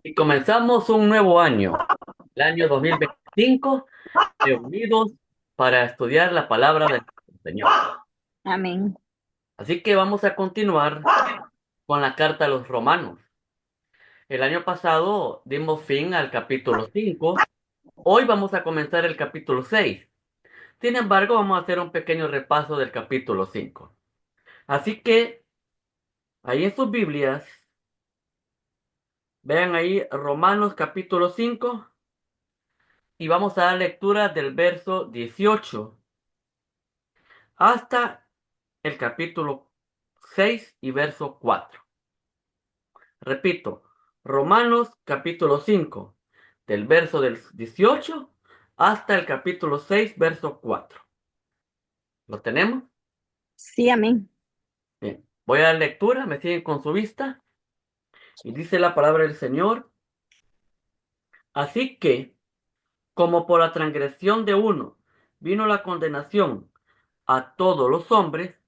Y comenzamos un nuevo año, el año 2025, reunidos para estudiar la palabra del Señor. Amén. Así que vamos a continuar con la carta a los romanos. El año pasado dimos fin al capítulo 5. Hoy vamos a comenzar el capítulo 6. Sin embargo, vamos a hacer un pequeño repaso del capítulo 5. Así que ahí en sus Biblias, vean ahí Romanos capítulo 5 y vamos a dar lectura del verso 18 hasta el capítulo 6 y verso 4. Repito, Romanos capítulo 5, del verso del 18 hasta el capítulo 6, verso 4. ¿Lo tenemos? Sí, amén. Bien. Voy a dar lectura, me siguen con su vista, y dice la palabra del Señor. Así que, como por la transgresión de uno vino la condenación a todos los hombres,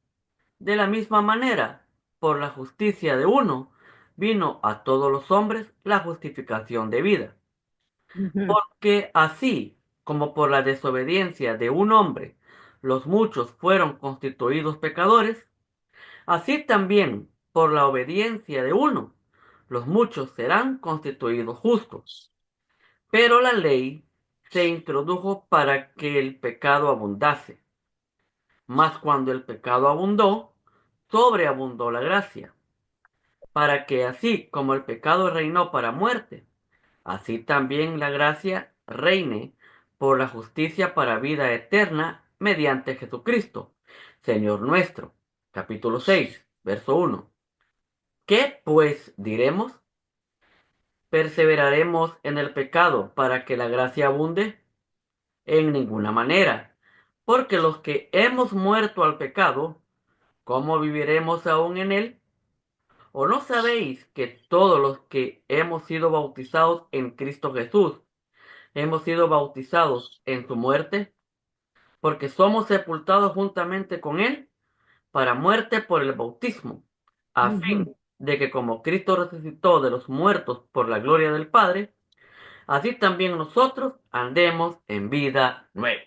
de la misma manera, por la justicia de uno, vino a todos los hombres la justificación de vida. Ujú, Porque así como por la desobediencia de un hombre los muchos fueron constituidos pecadores, así también por la obediencia de uno los muchos serán constituidos justos. Pero la ley se introdujo para que el pecado abundase. Mas cuando el pecado abundó, sobreabundó la gracia, para que así como el pecado reinó para muerte, así también la gracia reine por la justicia para vida eterna mediante Jesucristo, Señor nuestro. Capítulo 6, verso 1. ¿Qué pues diremos? ¿Perseveraremos en el pecado para que la gracia abunde? En ninguna manera, porque los que hemos muerto al pecado, ¿cómo viviremos aún en él? ¿O no sabéis que todos los que hemos sido bautizados en Cristo Jesús, hemos sido bautizados en su muerte? Porque somos sepultados juntamente con él para muerte por el bautismo, a ujú. fin de que como Cristo resucitó de los muertos por la gloria del Padre, así también nosotros andemos en vida nueva.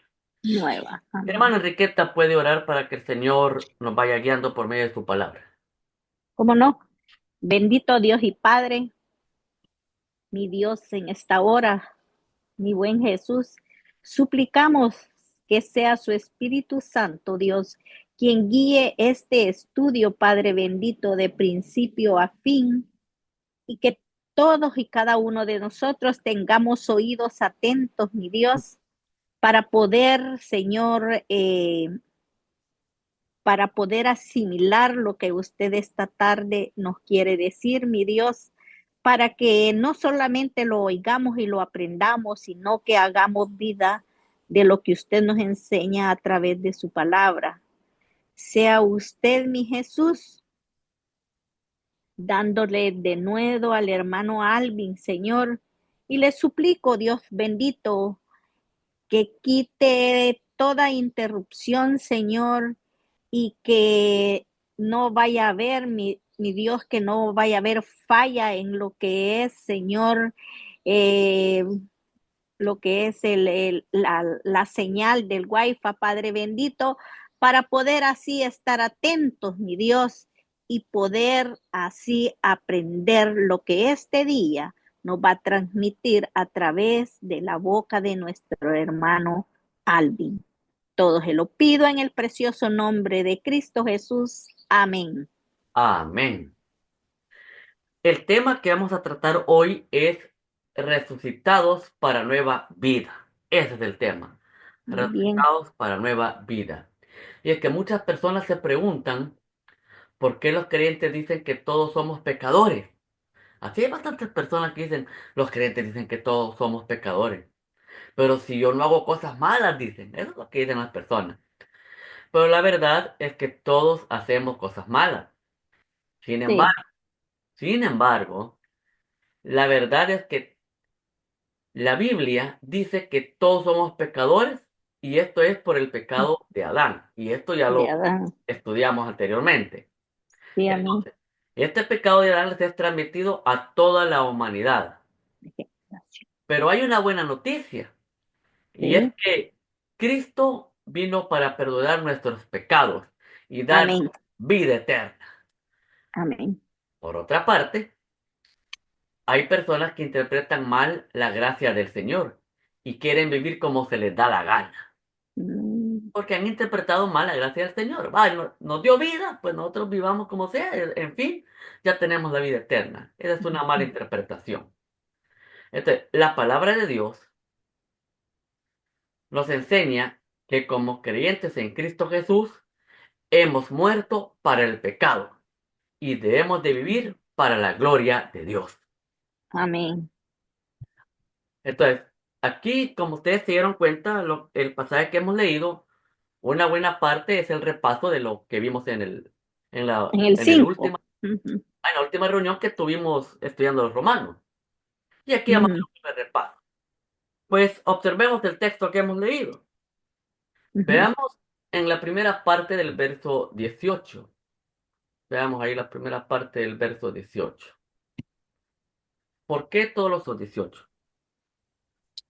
Nueva. Amén. Hermana Enriqueta puede orar para que el Señor nos vaya guiando por medio de su palabra. ¿Cómo no? Bendito Dios y Padre, mi Dios, en esta hora, mi buen Jesús, suplicamos que sea su Espíritu Santo, Dios, quien guíe este estudio, Padre bendito, de principio a fin, y que todos y cada uno de nosotros tengamos oídos atentos, mi Dios, para poder, Señor, para poder asimilar lo que usted esta tarde nos quiere decir, mi Dios, para que no solamente lo oigamos y lo aprendamos, sino que hagamos vida de lo que usted nos enseña a través de su palabra. Sea usted, mi Jesús, dándole de nuevo al hermano Alvin, Señor, y le suplico, Dios bendito, que quite toda interrupción, Señor, y que no vaya a haber, mi Dios, que no vaya a haber falla en lo que es, Señor, eh, lo que es la señal del Wi-Fi, Padre bendito, para poder así estar atentos, mi Dios, y poder así aprender lo que este día nos va a transmitir a través de la boca de nuestro hermano Alvin. Todo se lo pido en el precioso nombre de Cristo Jesús. Amén. Amén. El tema que vamos a tratar hoy es resucitados para nueva vida. Ese es el tema. Muy bien. Resucitados para nueva vida. Y es que muchas personas se preguntan por qué los creyentes dicen que todos somos pecadores. Así hay bastantes personas que dicen, los creyentes dicen que todos somos pecadores. Pero si yo no hago cosas malas, dicen. Eso es lo que dicen las personas. Pero la verdad es que todos hacemos cosas malas. Sin Sí, embargo, sin embargo, la verdad es que la Biblia dice que todos somos pecadores y esto es por el pecado de Adán. Y esto ya de lo Adán. estudiamos anteriormente. Sí, amén. Entonces, este pecado de Adán se ha transmitido a toda la humanidad. Pero hay una buena noticia, y es Sí. que Cristo vino para perdonar nuestros pecados y darnos Amén. vida eterna. Amén. Por otra parte, hay personas que interpretan mal la gracia del Señor y quieren vivir como se les da la gana, Mm, porque han interpretado mal la gracia del Señor. Va, nos dio vida, pues nosotros vivamos como sea, en fin, ya tenemos la vida eterna. Esa es una mala interpretación. Entonces, la palabra de Dios nos enseña que como creyentes en Cristo Jesús, hemos muerto para el pecado y debemos de vivir para la gloria de Dios. Amén. Entonces, aquí, como ustedes se dieron cuenta, el pasaje que hemos leído, una buena parte es el repaso de lo que vimos en la, En el en el 5. última, en la última reunión que tuvimos estudiando los romanos. Y aquí vamos a hacer un repaso. Pues observemos el texto que hemos leído. Veamos en la primera parte del verso 18. Veamos ahí la primera parte del verso 18. ¿Por qué todos los 18?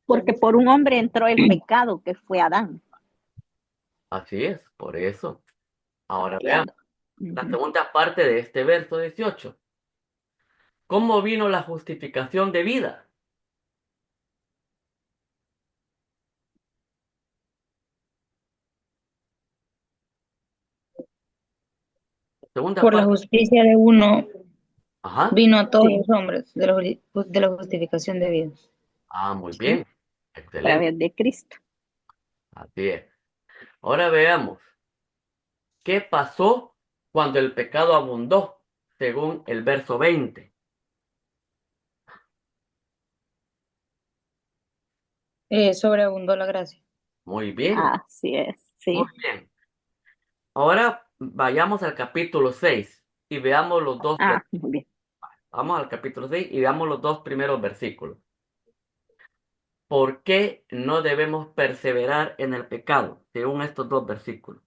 Porque por un hombre entró el pecado que fue Adán. Así es, por eso. Ahora veamos Pateado. la Ujú. segunda parte de este verso 18. ¿Cómo vino la justificación de vida? Segunda Por la parte. justicia de uno Ajá. vino a todos Sí, los hombres de la justificación de vida. Ah, muy sí, bien. a Excelente. través de Cristo. Así es. Ahora veamos. ¿Qué pasó cuando el pecado abundó? Según el verso 20. Sobreabundó la gracia. Muy bien. Así es, Muy sí. bien. Ahora vayamos al capítulo 6 y veamos los dos. Muy bien. Vamos al capítulo 6 y veamos los dos primeros versículos. ¿Por qué no debemos perseverar en el pecado? Según estos dos versículos.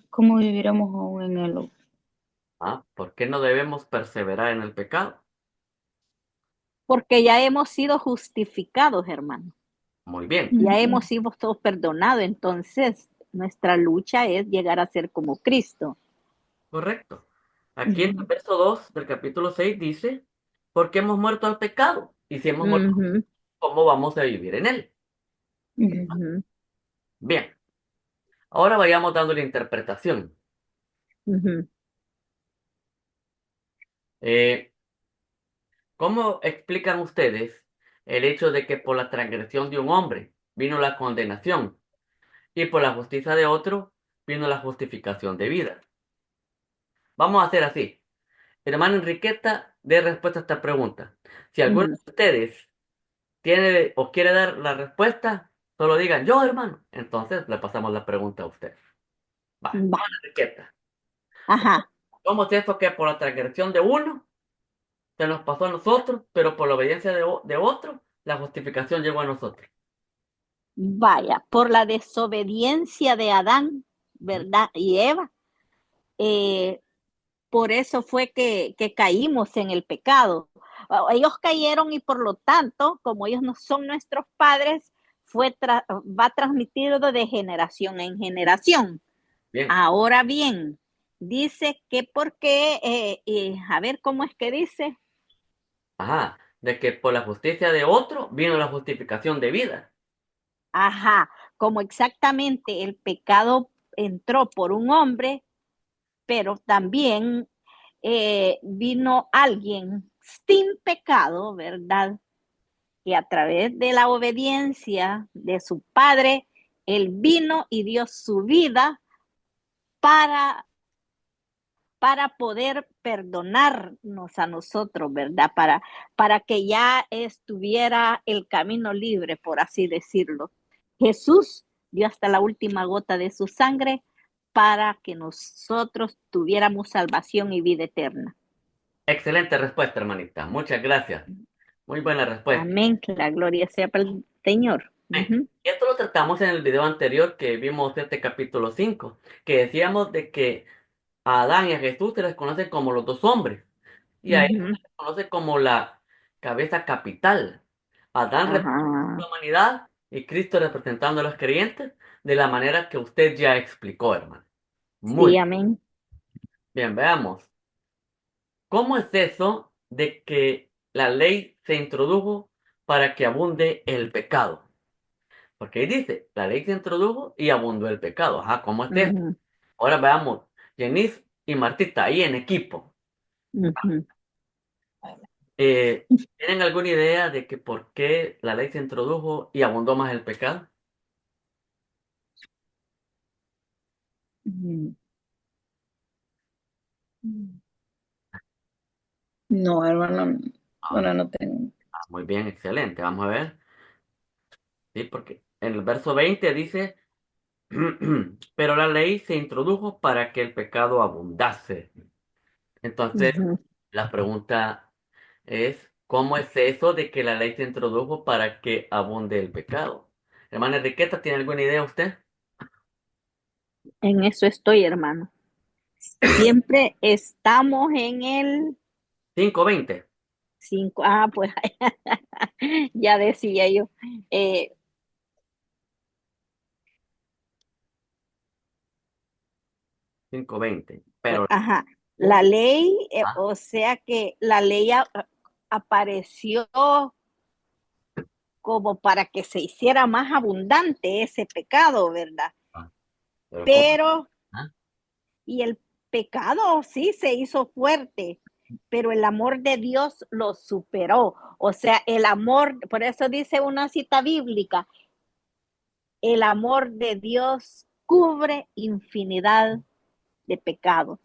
¿Cómo viviremos aún en él? ¿Ah? ¿Por qué no debemos perseverar en el pecado? Porque ya hemos sido justificados, hermano. Muy bien, Ya hemos sido todos perdonados. Entonces, nuestra lucha es llegar a ser como Cristo. correcto. Aquí en el verso 2 del capítulo 6 dice, ¿por qué hemos muerto al pecado? Y si hemos muerto, Ujú, ¿cómo vamos a vivir en él? ujú, Bien, ahora vayamos dando la interpretación. ujú. Eh, ¿Cómo explican ustedes el hecho de que por la transgresión de un hombre vino la condenación y por la justicia de otro vino la justificación de vida? Vamos a hacer así. Hermano Enriqueta, dé respuesta a esta pregunta. Si alguno Ujú. de ustedes tiene o quiere dar la respuesta, solo digan yo, hermano. Entonces le pasamos la pregunta a usted. Va, Va. hermano Enriqueta. Ajá. ¿Cómo es eso que por la transgresión de uno se nos pasó a nosotros, pero por la obediencia de otro, la justificación llegó a nosotros? Vaya, por la desobediencia de Adán, ¿Mm? ¿verdad? Y Eva, eh, por eso fue que caímos en el pecado. Ellos cayeron y por lo tanto, como ellos no son nuestros padres, va transmitido de generación en generación. Bien. Ahora bien, dice que porque, a ver cómo es que dice, Ajá. De que por la justicia de otro vino la justificación de vida. ajá, como exactamente el pecado entró por un hombre, pero también vino alguien sin pecado, ¿verdad? Que a través de la obediencia de su padre, él vino y dio su vida para, para poder perdonarnos a nosotros, ¿verdad? Para que ya estuviera el camino libre, por así decirlo. Jesús dio hasta la última gota de su sangre para que nosotros tuviéramos salvación y vida eterna. Excelente respuesta, hermanita. Muchas gracias. Muy buena respuesta. Amén, que la gloria sea para el Señor. Bien. Esto lo tratamos en el video anterior que vimos este capítulo 5, que decíamos de que A Adán y a Jesús se les conoce como los dos hombres. Y a ellos Ujú. se les conoce como la cabeza capital. Adán representando Ajá. la humanidad y Cristo representando a los creyentes de la manera que usted ya explicó, hermano. Muy Sí, amén. bien, veamos. ¿Cómo es eso de que la ley se introdujo para que abunde el pecado? Porque ahí dice, la ley se introdujo y abundó el pecado. Ajá, ¿cómo es esto? Ujú, Ahora veamos, Janice y Martita, ahí en equipo. ujú, Eh, ¿Tienen alguna idea de que por qué la ley se introdujo y abundó más el pecado? Mm, No, hermano, Ah, bueno, no tengo. muy bien, excelente. Vamos a ver. Sí, porque en el verso 20 dice, pero la ley se introdujo para que el pecado abundase. Entonces, ujú. la pregunta es, ¿cómo es eso de que la ley se introdujo para que abunde el pecado? Hermana Enriqueta, ¿tiene alguna idea usted? En eso estoy, hermano. Siempre estamos en el 5:20. 5. Ah, pues ya decía yo. Eh, 5:20. pues, Pero, ajá. La ley, ah, o sea que la ley apareció como para que se hiciera más abundante ese pecado, ¿verdad? ah, pero ¿cómo? Pero, Ah, y el pecado sí se hizo fuerte, pero el amor de Dios lo superó. O sea, el amor, por eso dice una cita bíblica, el amor de Dios cubre infinidad de pecados,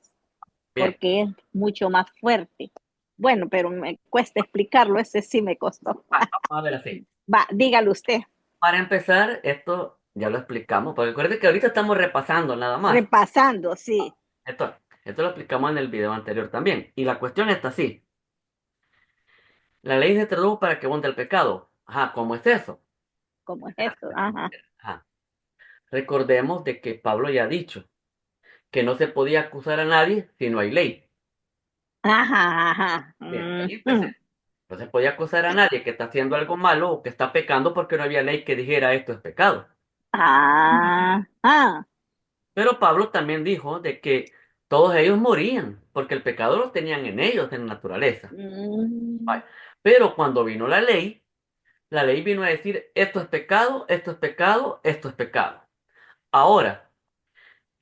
bien, porque es mucho más fuerte. Bueno, pero me cuesta explicarlo, ese sí me costó. vamos a ver así. Va, dígalo usted, Para empezar, esto ya lo explicamos, porque recuerde que ahorita estamos repasando nada más. repasando, sí, Esto lo explicamos en el video anterior también. Y la cuestión está así. La ley se introdujo para que abunde el pecado. Ajá, ¿cómo es eso? como es esto, ajá, Ajá. Recordemos de que Pablo ya ha dicho que no se podía acusar a nadie si no hay ley. ajá, ajá. Bien, ahí Mm. empecé. No se podía acusar a nadie que está haciendo algo malo o que está pecando porque no había ley que dijera esto es pecado. Ah, ah, Pero Pablo también dijo de que todos ellos morían porque el pecado lo tenían en ellos, en la naturaleza. mm, Vaya. Pero cuando vino la ley vino a decir esto es pecado, esto es pecado, esto es pecado. Ahora,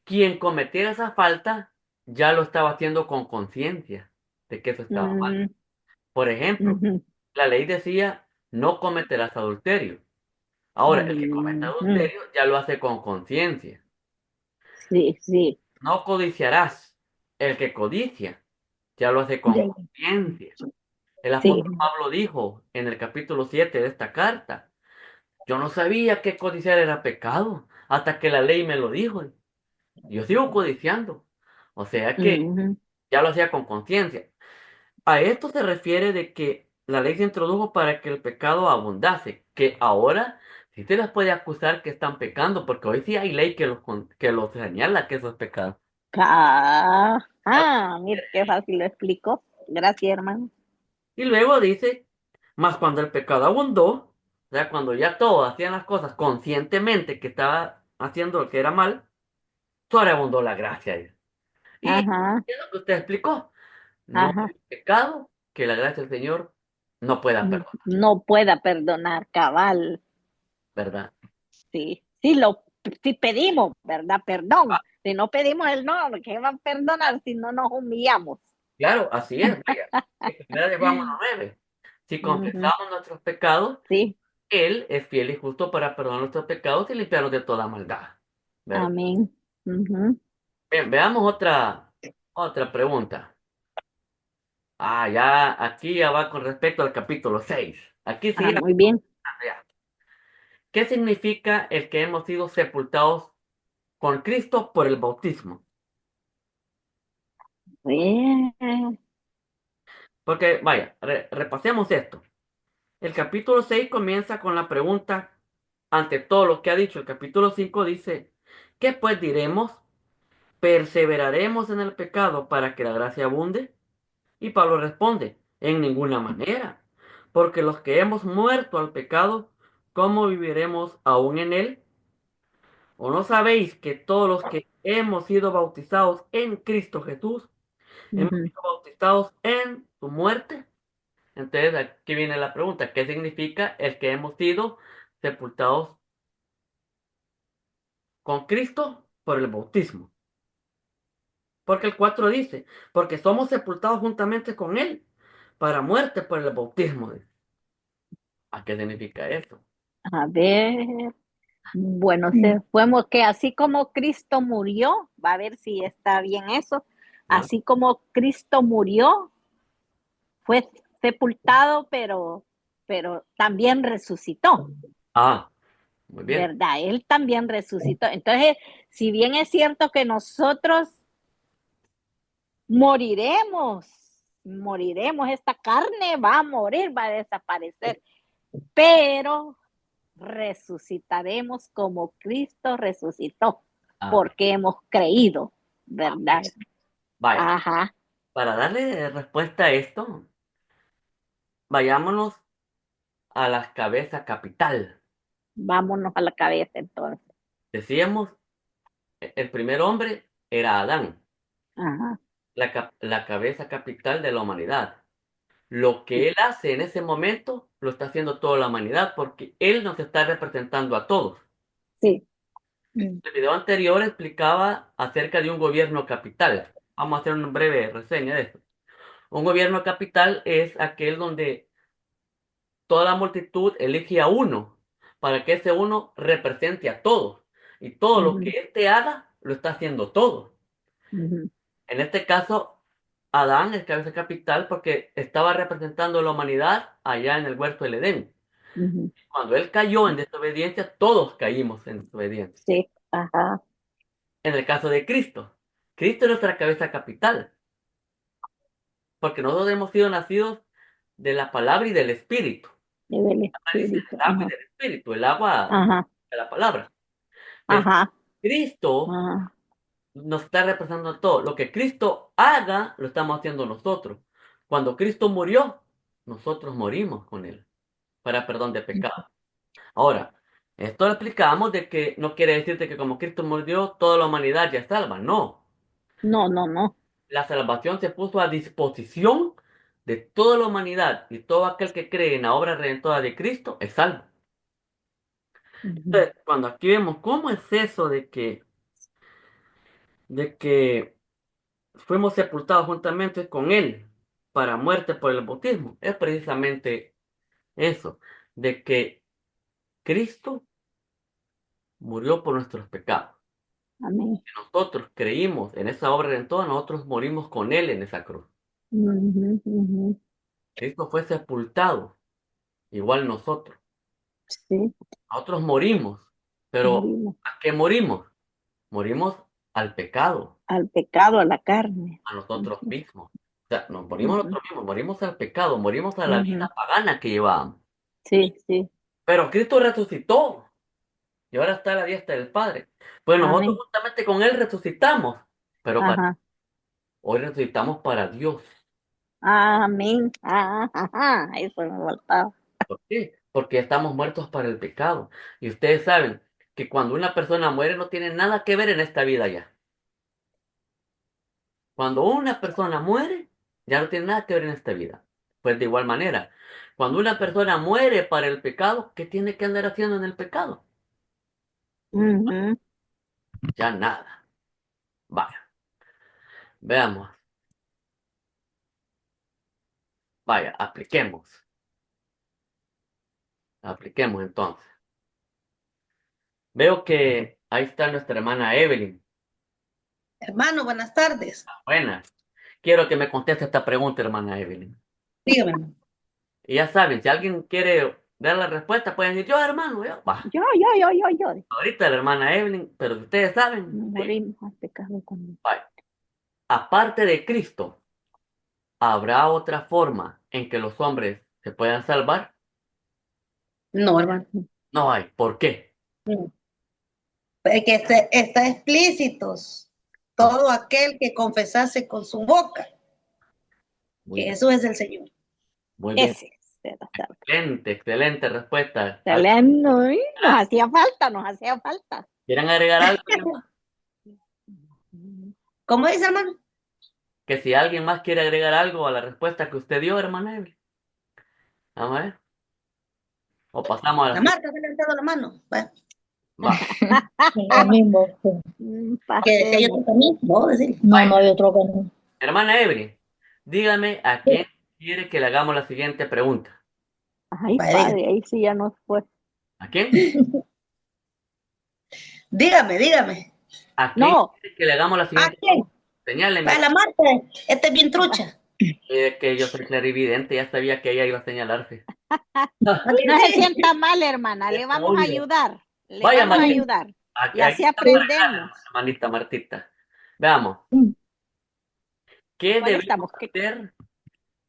quien cometiera esa falta ya lo estaba haciendo con conciencia de que eso estaba mal. mm, Por ejemplo, ujú, la ley decía no cometerás adulterio. Ahora, el que comete ujú. adulterio ya lo hace con conciencia. Sí, sí, No codiciarás. El que codicia ya lo hace con sí, conciencia. El sí. apóstol Pablo dijo en el capítulo 7 de esta carta, yo no sabía que codiciar era pecado hasta que la ley me lo dijo. Yo sigo codiciando. O sea que Ujú. ya lo hacía con conciencia. A esto se refiere de que la ley se introdujo para que el pecado abundase, que ahora sí se les puede acusar que están pecando, porque hoy sí hay ley que los señala que eso es pecado. Mire qué fácil lo explicó. Gracias, hermano. Y luego dice, más cuando el pecado abundó, o sea, cuando ya todos hacían las cosas conscientemente que estaba haciendo lo que era mal, sobreabundó la gracia. Y Ajá, es lo que usted explicó. No ajá. hay pecado que la gracia del Señor no pueda perdonar, No pueda perdonar, cabal. ¿verdad? Sí, sí pedimos, ¿verdad? Perdón. Si no pedimos el no, ¿qué va a perdonar si no nos humillamos? Claro, así es, vaya. En primera de Juan 1:9. Si Ujú. confesamos nuestros pecados, Sí, Él es fiel y justo para perdonar nuestros pecados y limpiarnos de toda maldad. ¿Verdad? amén. Ujú. Bien, veamos otra pregunta. Ya, aquí ya va con respecto al capítulo 6. Aquí sí, Ah, muy bien. ya. ¿Qué significa el que hemos sido sepultados con Cristo por el bautismo? Eh, Porque, vaya, repasemos esto. El capítulo 6 comienza con la pregunta, ante todo lo que ha dicho el capítulo 5 dice, ¿qué pues diremos? ¿perseveraremos en el pecado para que la gracia abunde? Y Pablo responde, en ninguna manera, porque los que hemos muerto al pecado, ¿cómo viviremos aún en él? ¿O no sabéis que todos los que hemos sido bautizados en Cristo Jesús, hemos Ujú. sido bautizados en su muerte? Entonces aquí viene la pregunta, ¿qué significa el que hemos sido sepultados con Cristo por el bautismo? Porque el 4 dice, porque somos sepultados juntamente con Él para muerte por el bautismo. ¿A qué significa eso? A ver, bueno, Mm. fuimos que así como Cristo murió, va a ver si está bien eso, ¿Ya? así como Cristo murió, fue sepultado, pero también resucitó, Ah, muy bien. ¿verdad? Él también resucitó. Entonces, si bien es cierto que nosotros moriremos, moriremos, esta carne va a morir, va a desaparecer, pero resucitaremos como Cristo resucitó, Amén. porque hemos creído, ¿verdad? Amén. Vaya, Ajá, para darle respuesta a esto, vayámonos a la cabeza capital. vámonos a la cabeza entonces. Decíamos, el primer hombre era Adán, Ajá, la cabeza capital de la humanidad. Lo que él hace en ese momento lo está haciendo toda la humanidad porque él nos está representando a todos. sí. Mm. El video anterior explicaba acerca de un gobierno capital. Vamos a hacer una breve reseña de esto. Un gobierno capital es aquel donde toda la multitud elige a uno para que ese uno represente a todos. Y todo lo que Ujú, éste haga, lo está haciendo todo. ujú, En este caso, Adán es cabeza capital porque estaba representando a la humanidad allá en el huerto del Edén. ujú, Cuando él cayó en desobediencia, todos caímos en desobediencia. sí, ajá, En el caso de Cristo, Cristo es nuestra cabeza capital, porque nosotros hemos sido nacidos de la palabra y del espíritu. y del La palabra dice espíritu, del agua y del espíritu, el agua ajá, de la palabra. Entonces, ajá, Cristo ajá, nos está representando todo. Lo que Cristo haga, lo estamos haciendo nosotros. Cuando Cristo murió, nosotros morimos con él para perdón de pecado. Ahora, esto lo explicamos de que no quiere decirte que como Cristo murió, toda la humanidad ya es salva. No. no, no, no. La salvación se puso a disposición de toda la humanidad y todo aquel que cree en la obra redentora de Cristo es salvo. Ujú, Entonces, cuando aquí vemos cómo es eso de que fuimos sepultados juntamente con Él para muerte por el bautismo, es precisamente eso, de que Cristo murió por nuestros pecados. amén. Nosotros creímos en esa obra redentora, nosotros morimos con Él en esa cruz. Ujú, ujú, Cristo fue sepultado, igual nosotros. sí, Nosotros morimos, pero morimos ¿a qué morimos? Morimos al pecado, al pecado, a la carne. a nosotros Ujú, mismos. O sea, nos morimos a ujú, nosotros mismos, morimos al pecado, morimos a la ujú, vida pagana que llevábamos. sí, sí, Pero Cristo resucitó y ahora está a la diestra del Padre. Pues nosotros amén. justamente con Él resucitamos, pero Ajá, hoy resucitamos para Dios. amén. Ajá, eso me faltaba. ¿Por qué? Porque estamos muertos para el pecado. Y ustedes saben que cuando una persona muere no tiene nada que ver en esta vida ya. Cuando una persona muere, ya no tiene nada que ver en esta vida. Pues de igual manera, cuando una persona muere para el pecado, ¿qué tiene que andar haciendo en el pecado? Ujú, Ya nada. Vaya, veamos. Vaya, apliquemos. Apliquemos entonces. Veo que ahí está nuestra hermana Evelyn. Hermano, buenas tardes. Buenas. Quiero que me conteste esta pregunta, hermana Evelyn. Dígame. Y ya saben, si alguien quiere dar la respuesta, pueden decir, yo, hermano, yo. Va. yo. Ahorita la hermana Evelyn, pero si ustedes saben, sí. Morimos al pecado con Vaya. Aparte de Cristo, ¿habrá otra forma en que los hombres se puedan salvar? No, hermano. No hay. ¿Por qué? No. Es que está explícitos. todo aquel que confesase con su boca Muy que bien. Jesús es el Señor. Muy bien. Ese es la salva. Excelente, excelente respuesta. Excelente, ¿eh? Nos hacía falta, nos hacía falta. ¿Quieren agregar algo? ¿Cómo dice, hermano? Que si alguien más quiere agregar algo a la respuesta que usted dio, hermana Evelyn. Vamos a ver. O pasamos a la La siguiente. Marta se le ha dado la mano. Va. Va. Lo mismo. Sí. Que hay Pasemos. otro camino, ¿no? Decir. No, no hay otro camino. Hermana Evelyn, dígame a quién quiere que le hagamos la siguiente pregunta. Ay, Vaya, diga. padre, ahí sí ya nos fue. ¿A quién? Dígame, dígame. ¿A quién No, quiere que le hagamos la ¿A siguiente quién? pregunta? Señáleme. Para la Marta. Esta es bien trucha. Que yo soy clarividente, ya sabía que ella iba a señalarse. no se sienta mal, hermana, le Es vamos a obvio. ayudar. Le Vaya, vamos a Martita. ayudar. Aquí, Y así aquí estamos aprendemos. hermanita Martita. Veamos. ¿Qué ¿Cuál debemos estamos? hacer?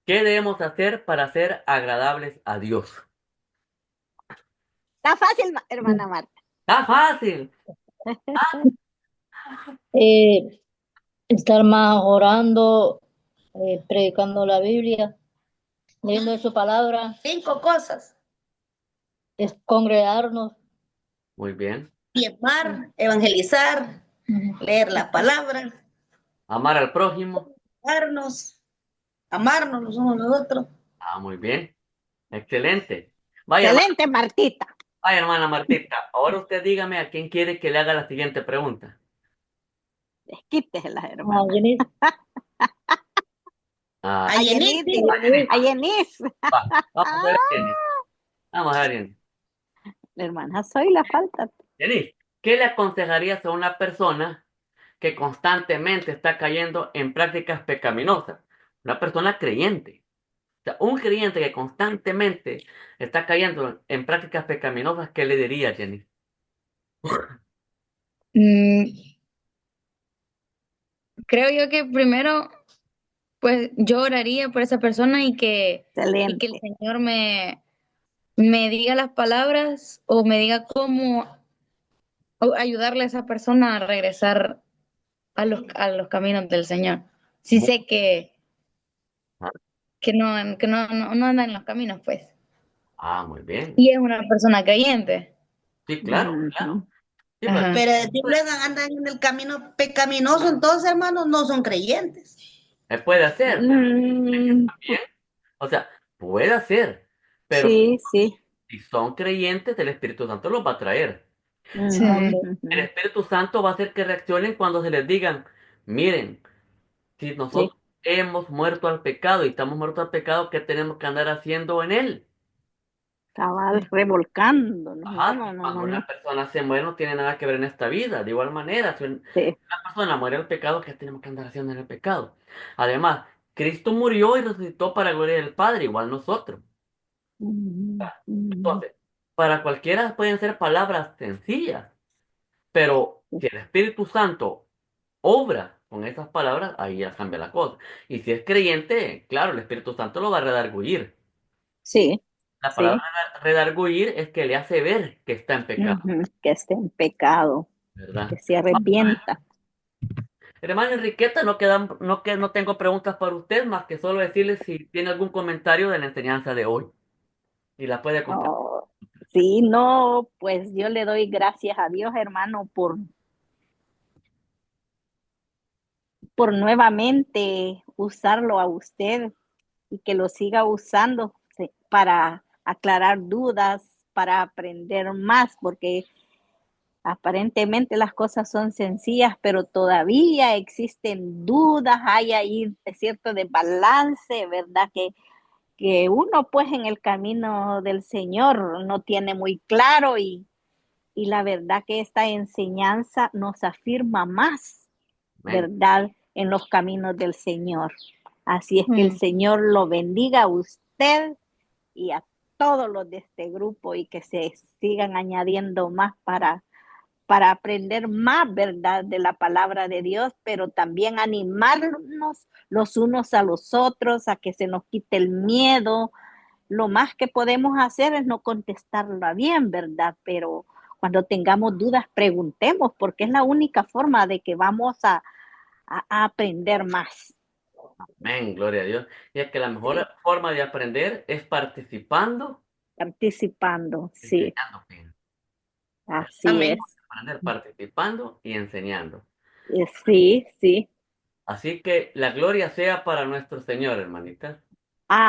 ¿Qué debemos hacer para ser agradables a Dios? Está fácil, hermana Marta. Está fácil. Estar más orando, predicando la Biblia, leyendo de su palabra, 5 cosas. es congregarnos. Muy bien. Diezmar, evangelizar, leer la palabra, Amar al prójimo. amarnos los unos a los otros. Ah, muy bien. Excelente. Vaya, Excelente, Martita. vaya, hermana Martita. Ahora usted dígame a quién quiere que le haga la siguiente pregunta. Desquíteselas, Ah, hermana. Jenny, Ah, A Yenit, A Yenis. va. Vamos a ver a Jenny. Vamos a ver, Jenny. La hermana soy la falta. Jenny, ¿qué le aconsejarías a una persona que constantemente está cayendo en prácticas pecaminosas? Una persona creyente. O sea, un creyente que constantemente está cayendo en prácticas pecaminosas, ¿qué le diría, Jenny? Mm, creo yo que primero, pues yo oraría por esa persona y que el Excelente. Señor me diga las palabras o me diga cómo ayudarle a esa persona a regresar a los caminos del Señor. Sí sé que no anda en los caminos, pues. Ah, muy bien. Y es una persona creyente. Sí, claro, claro. Sí, pues, Ajá. pero si luego andan en el camino pecaminoso, entonces, hermanos, no son creyentes. se puede hacer. Mm, O sea, puede hacer. Pero sí, sí. si son creyentes, el Espíritu Santo los va a traer. Sí. El Espíritu Santo va a hacer que reaccionen cuando se les digan, miren, si nosotros hemos muerto al pecado y estamos muertos al pecado, ¿qué tenemos que andar haciendo en él? Cabal revolcándonos. Ajá, No, si no, cuando no, no. una persona se muere no tiene nada que ver en esta vida. De igual manera, si una Sí. persona muere al pecado, ¿qué tenemos que andar haciendo en el pecado? Además, Cristo murió y resucitó para gloria del Padre, igual nosotros. Entonces, para cualquiera pueden ser palabras sencillas, pero si el Espíritu Santo obra con esas palabras, ahí ya cambia la cosa. Y si es creyente, claro, el Espíritu Santo lo va a redarguir. Sí, La sí. palabra redarguir es que le hace ver que está en pecado, Que esté en pecado, ¿verdad? que se arrepienta. Hermana Enriqueta, no tengo preguntas para usted, más que solo decirle si tiene algún comentario de la enseñanza de hoy. Y la puede compartir. Oh, sí, no, pues yo le doy gracias a Dios, hermano, por nuevamente usarlo a usted y que lo siga usando para aclarar dudas, para aprender más, porque aparentemente las cosas son sencillas, pero todavía existen dudas, hay ahí cierto desbalance, ¿verdad? Que uno pues en el camino del Señor no tiene muy claro y la verdad que esta enseñanza nos afirma más, Amén. ¿verdad? En los caminos del Señor. Así es que el Señor lo bendiga a usted y a todos los de este grupo y que se sigan añadiendo más para aprender más, ¿verdad?, de la palabra de Dios, pero también animarnos los unos a los otros, a que se nos quite el miedo. Lo más que podemos hacer es no contestarla bien, ¿verdad? Pero cuando tengamos dudas, preguntemos, porque es la única forma de que vamos a aprender más. Amén, gloria a Dios. Y es que la mejor Sí, forma de aprender es participando, participando, sí, enseñando. Fíjense. Es la así mejor Amén. es. forma de aprender, participando y enseñando. Sí, sí. Así que la gloria sea para nuestro Señor, hermanitas.